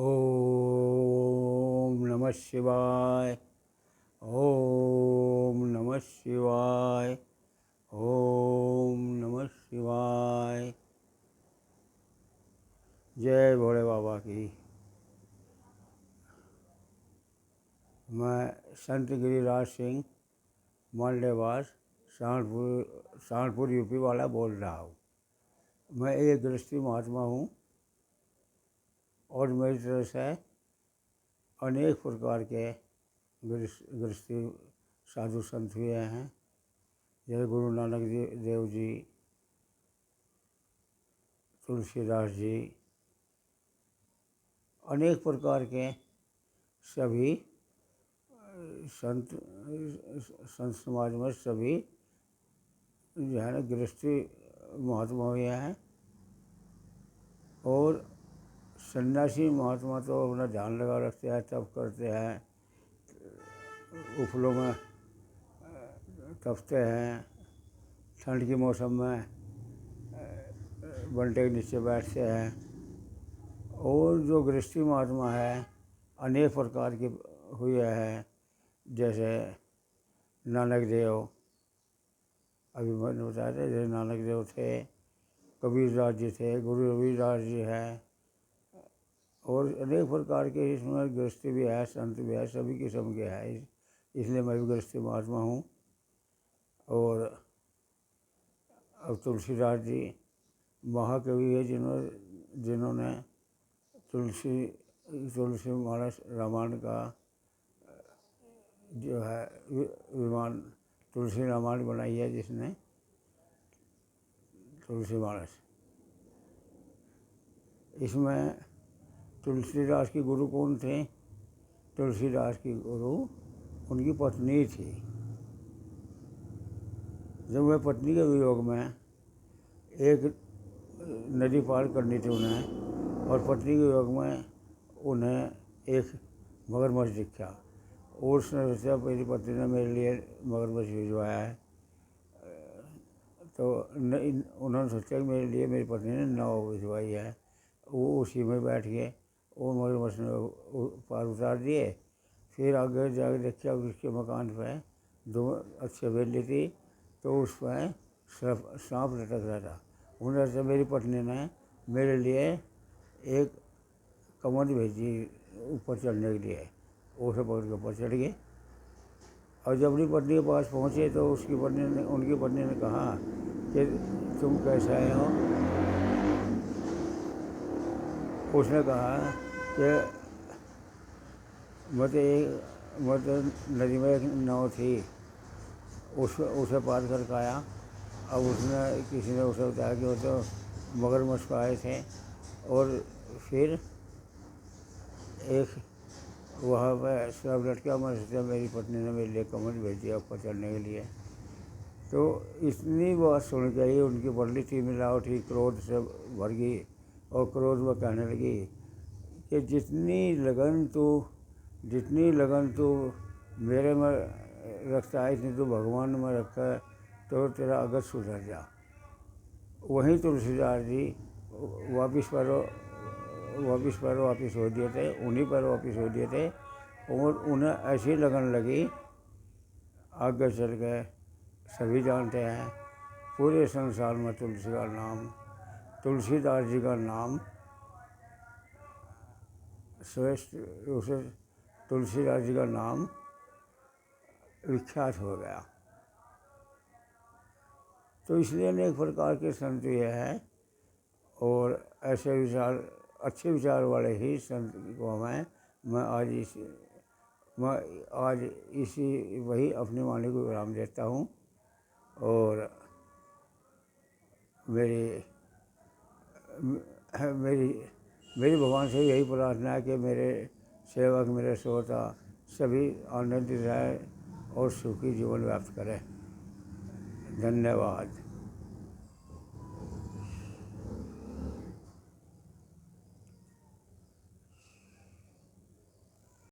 ओम नमः शिवाय। ओम नमः शिवाय। ओम नमः शिवाय। जय भोले बाबा की। मैं संत गिरिराज सिंह मांडेवास सहारनपुर यूपी वाला बोल रहा हूँ। मैं एक गृहस्थी महात्मा हूँ और मेरी तरफ से अनेक प्रकार के गृहस्थी साधु संत हुए हैं, जैसे गुरु नानक देव जी, तुलसीदास जी, अनेक प्रकार के सभी संत समाज में सभी जो है ना गृहस्थी महात्मा हुए हैं। और सन्यासी महात्मा तो अपना ध्यान लगा रखते हैं, तप करते हैं, उपलों में तपते हैं, ठंड के मौसम में बंटे के नीचे बैठते हैं। और जो गृहस्थी महात्मा है अनेक प्रकार के हुए हैं, जैसे नानक देव, अभी मैंने बताया था, जैसे नानक देव थे, कबीरदास जी थे, गुरु रविदास जी हैं, और अनेक प्रकार के इसमें गृहस्थी भी है, संत भी है, सभी किस्म के हैं। इसलिए मैं भी गृहस्थी महात्मा हूँ। और अब तुलसीदास जी महाकवि है, जिन्होंने तुलसी मानस रामायण का जो है विमान तुलसी रामायण बनाई है, जिसने तुलसी मानस। इसमें तुलसीदास की गुरु कौन थे? तुलसीदास की गुरु उनकी पत्नी थी। जब वह पत्नी के वियोग में एक नदी पार करनी थी उन्हें, और पत्नी के वियोग में उन्हें एक मगरमच्छ दिखा, और उसने सोचा मेरी पत्नी ने मेरे लिए मगरमच्छ भिजवाया है, तो उन्होंने सोचा कि मेरे लिए मेरी पत्नी ने नाव भिजवाई है। वो उसी में बैठ गए और मगरमच्छ ने पार उतार दिए। फिर आगे जाकर देखा उसके मकान पे दो अच्छी हवेली थी, तो उस पर सांप लटक रहा था। उन्होंने सोचा मेरी पत्नी ने मेरे लिए एक कमंड भेजी ऊपर चढ़ने के लिए, उसे पकड़ के ऊपर चढ़ गए। और जब अपनी पत्नी के पास पहुँचे तो उनकी पत्नी ने कहा कि तुम कैसे आए हो? उसने कहा कि मत नदी में एक नाव थी, उसे पार करके आया। अब किसी ने उसे बताया कि वो तो मगरमच्छ को आए थे। और फिर एक वहाँ पर सब लटका, मैं सोचा मेरी पत्नी ने मेरे लिए कमंड भेज दिया ऊपर चढ़ने के लिए। तो इतनी बात सुन के ही उनकी बदली थी मिलावटी क्रोध से भर गई, और क्रोध में कहने लगी कि जितनी लगन तू मेरे में रखता है, इतनी तू भगवान में रखता है, तो तेरा अगत सुधर जा। वहीं तुलसीदास जी वापिस हो दिए थे, उन्हीं पर वापिस हो दिए थे। और उन्हें ऐसी लगन लगी, आगे चल गए। सभी जानते हैं पूरे संसार में तुलसीदास जी का नाम श्रेष्ठ, उसे तुलसीदास जी का नाम विख्यात हो गया। तो इसलिए अनेक प्रकार के संत ये हैं, और ऐसे अच्छे विचार वाले ही संत को मैं आज इसी वही अपनी वाणी को विराम देता हूँ। और मेरी भगवान से यही प्रार्थना है कि मेरे सेवक, मेरे श्रोता सभी आनंदित रहें और सुखी जीवन व्याप्त करें। धन्यवाद।